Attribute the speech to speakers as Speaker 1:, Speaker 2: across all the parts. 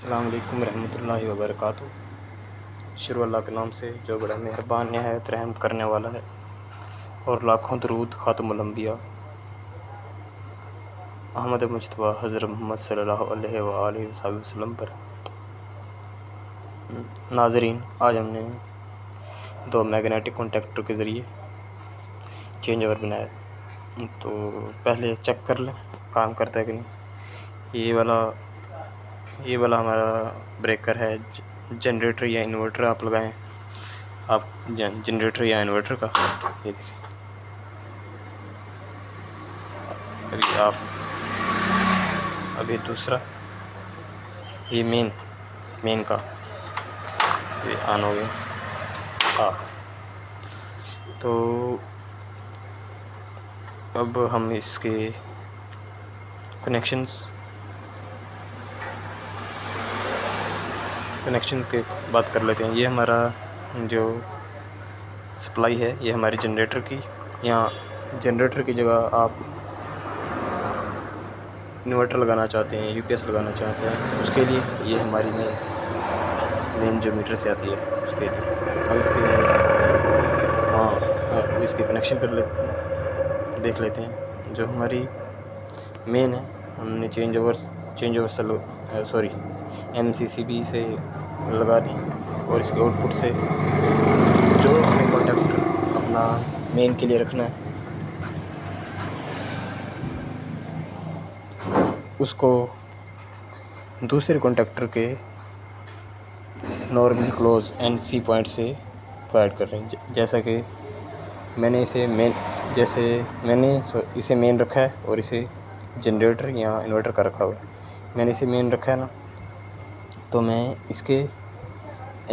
Speaker 1: अस्सलाम वालेकुम रहमतुल्लाहि व बरकातुहू। शुरू अल्लाह के नाम से जो बड़ा मेहरबान नहायत रहम करने वाला है, और लाखों दरूद खातमुल अंबिया अहमद मुज्तबा हज़रत मोहम्मद सल्लल्लाहु अलैहि व आलिहि वसल्लम पर। नाज़रीन, आज हमने दो मैग्नेटिक कॉन्टैक्टर के ज़रिए चेंज ओवर बनाया। तो पहले चेक कर लें काम करता है कि नहीं। ये वाला हमारा ब्रेकर है, जनरेटर या इन्वर्टर आप लगाएं। आप जनरेटर या इन्वर्टर का ये देखिए अभी ऑफ। अभी दूसरा ये मेन का ये ऑन हो गया, ऑफ। तो अब हम इसके कनेक्शंस के बात कर लेते हैं। ये हमारा जो सप्लाई है ये हमारी जनरेटर की। यहाँ जनरेटर की जगह आप इन्वर्टर लगाना चाहते हैं, यूपीएस लगाना चाहते हैं, उसके लिए ये हमारी मेन जो मीटर से आती है उसके लिए। अब इसके कनेक्शन कर देख लेते हैं। जो हमारी मेन है हमने चेंज ओवर से MCCB से लगा दी, और इसके आउटपुट से जो हमें कॉन्टैक्टर अपना मेन के लिए रखना है उसको दूसरे कॉन्टैक्टर के नॉर्मल क्लोज NC पॉइंट से प्रोवाइड कर रहे हैं। जैसा कि मैंने इसे मेन रखा है और इसे जनरेटर या इन्वर्टर का रखा हुआ है। मैंने इसे मेन रखा है ना, तो मैं इसके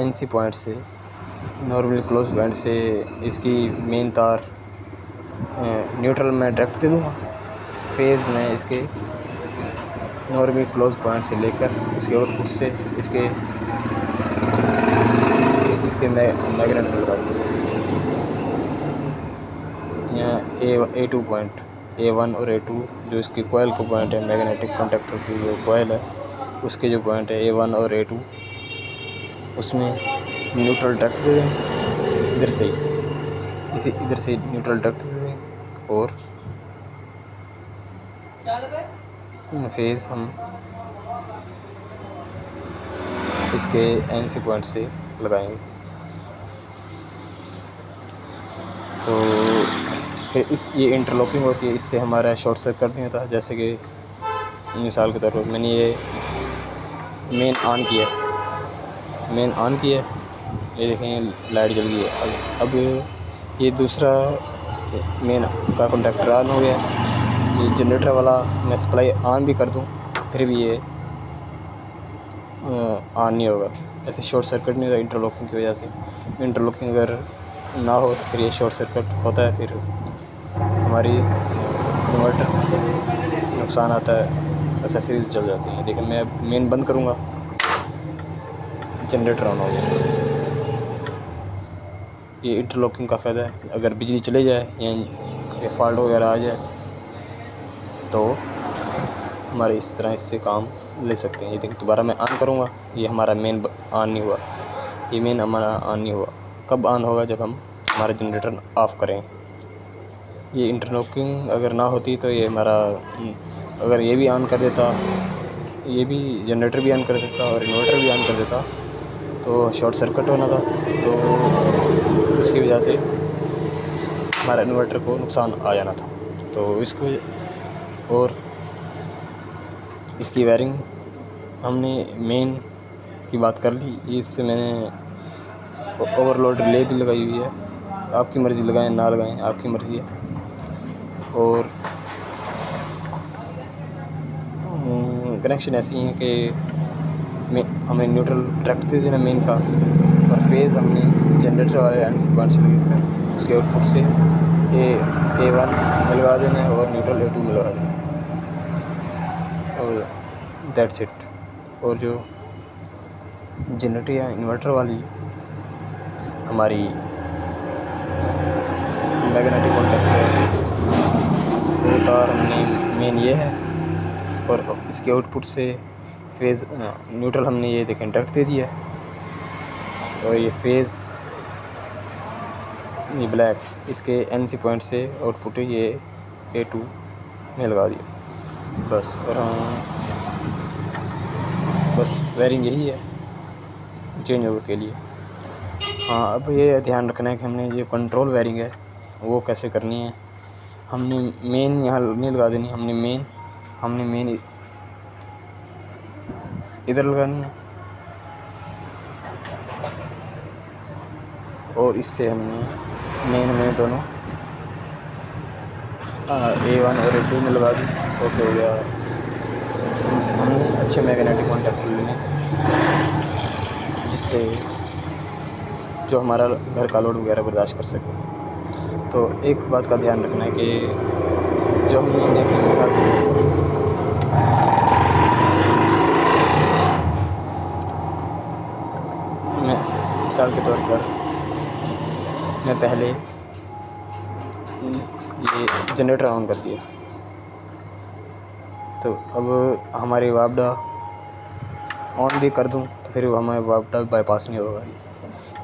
Speaker 1: NC पॉइंट से नॉर्मल क्लोज पॉइंट से इसकी मेन तार न्यूट्रल में डायरेक्ट दे दूँगा। फेज़ में इसके नॉर्मल क्लोज पॉइंट से लेकर इसके आउटपुट से इसके मैग्नेट में लगा दूँगा। यहाँ A2 पॉइंट, A1 और A2 जो इसकी कोयल का पॉइंट है, मैग्नेटिक कॉन्टैक्टर की जो कोयल है उसके जो पॉइंट है A1 और A2, उसमें न्यूट्रल डक्ट दे दें इधर से ही, इधर से न्यूट्रल डक्ट दे दें, और फेज़ हम इसके NC पॉइंट से लगाएंगे। तो फिर ये इंटरलॉकिंग होती है, इससे हमारा शॉर्ट सर्किट नहीं होता। जैसे कि मिसाल के तौर पर मैंने ये मेन ऑन किया, ये देखें लाइट जल गई है। अब ये दूसरा मेन का कॉन्टैक्टर ऑन हो गया। ये जनरेटर वाला मैं सप्लाई ऑन भी कर दूं फिर भी ये ऑन नहीं होगा। ऐसे शॉर्ट सर्किट नहीं होगा इंटरलॉकिंग की वजह से। इंटरलॉकिंग अगर ना हो तो फिर ये शॉर्ट सर्किट होता है, फिर हमारी इन्वर्टर नुकसान आता है, एसेसरीज जल जाती हैं। लेकिन मैं मेन बंद करूँगा, जनरेटर ऑन हो गया। ये इंटरलॉकिंग का फ़ायदा है। अगर बिजली चले जाए या फॉल्ट वगैरह आ जाए तो हमारे इस तरह इससे काम ले सकते हैं। ये देखिए दोबारा मैं ऑन करूँगा, ये हमारा मेन ऑन नहीं हुआ। ये मेन हमारा ऑन नहीं हुआ। कब ऑन होगा? जब हम हमारा जनरेटर ऑफ़ करें। ये इंटरलॉकिंग अगर ना होती तो ये हमारा, अगर ये भी ऑन कर देता, ये भी जनरेटर भी ऑन कर देता और इन्वर्टर भी ऑन कर देता तो शॉर्ट सर्किट होना था। तो उसकी वजह से हमारा इन्वर्टर को नुकसान आ जाना था। तो इसको और इसकी वायरिंग हमने मेन की बात कर ली। इससे मैंने ओवरलोड रिले भी लगाई हुई है। आपकी मर्ज़ी लगाएं ना लगाएं, आपकी मर्ज़ी है। और कनेक्शन ऐसी हैं कि हमें न्यूट्रल डायरेक्ट दे देना मेन का, और फेज़ हमने जनरेटर वाले NC पॉइंट से लेकर उसके आउटपुट से A1 में लगा देना है और न्यूट्रल A2 में लगा देना है, और दैट्स इट। और जो जनरेटर या इन्वर्टर वाली हमारी मैग्नेटिक कॉन्टैक्टर वो तार हमने मेन ये है, और इसके आउटपुट से फेज़ न्यूट्रल हमने ये देखें डायरेक्ट दे दिया है, और ये फेज़ ये ब्लैक इसके NC पॉइंट से आउटपुट ये A2 में लगा दिया बस। और बस वायरिंग यही है चेंज ओवर के लिए। हाँ, अब ये ध्यान रखना है कि हमने ये कंट्रोल वायरिंग है वो कैसे करनी है। हमने मेन यहाँ नहीं लगा देनी, हमने मेन इधर लगानी है, और इससे हमने मेन दोनों A1 और A2 में लगा दी। ओके हो गया। हमने अच्छे मैग्नेटिक कॉन्टैक्ट लेने जिससे जो हमारा घर का लोड वगैरह बर्दाश्त कर सके। तो एक बात का ध्यान रखना है कि जो हमने देखी मिसाल के तौर पर मैं पहले ये जनरेटर ऑन कर दिया, तो अब हमारी वापडा ऑन भी कर दूं तो फिर हमारे वापडा बाईपास नहीं होगा।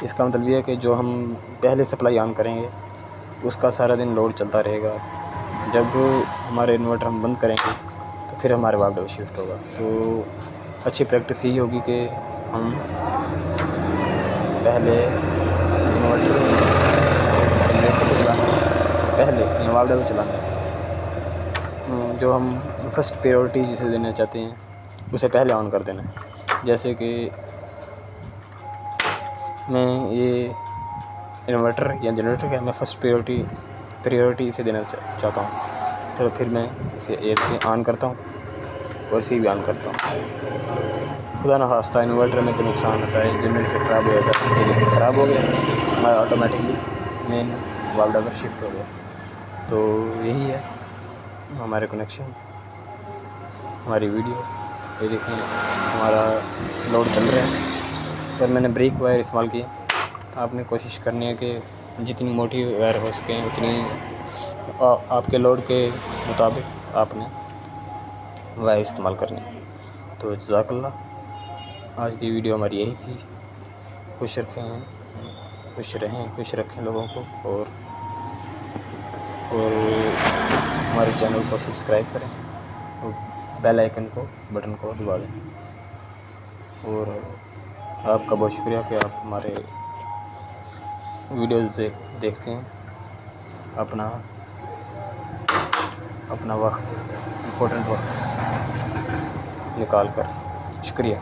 Speaker 1: इसका मतलब ये है कि जो हम पहले सप्लाई ऑन करेंगे उसका सारा दिन लोड चलता रहेगा। जब हमारे इन्वर्टर हम बंद करेंगे तो फिर हमारे वापडा में शिफ्ट होगा। तो अच्छी प्रैक्टिस यही होगी कि हम पहले इन्वर्टर पहले वापडा में चलाना है। जो हम फर्स्ट प्रायोरिटी जिसे देना चाहते हैं उसे पहले ऑन कर देना है। जैसे कि मैं ये इन्वर्टर या जनरेटर का मैं फ़र्स्ट प्रायोरिटी इसे देना चाहता हूँ, तो फिर मैं इसे ऑन करता हूँ और इसे भी ऑन करता हूँ। खुदा न खास्ता इन्वर्टर में कोई नुकसान होता है, जनरेटर ख़राब हो जाता है, ख़राब हो गया हमारा ऑटोमेटिकली मेन वापडा पर शिफ्ट हो गया। तो यही है हमारे कनेक्शन, हमारी वीडियो। ये देखें हमारा लोड चल रहा है, पर मैंने ब्रेक वायर इस्तेमाल किया। आपने कोशिश करनी है कि जितनी मोटी वायर हो सके उतनी आपके लोड के मुताबिक आपने वायर इस्तेमाल करनी। तो जज़ाकल्लाह, आज की वीडियो हमारी यही थी। खुश रखें लोगों को, और हमारे चैनल को सब्सक्राइब करें और बेल आइकन को बटन को दबा दें। और आपका बहुत शुक्रिया कि आप हमारे वीडियोज़ देखते हैं, अपना वक्त इम्पोर्टेंट वक्त निकाल कर। शुक्रिया।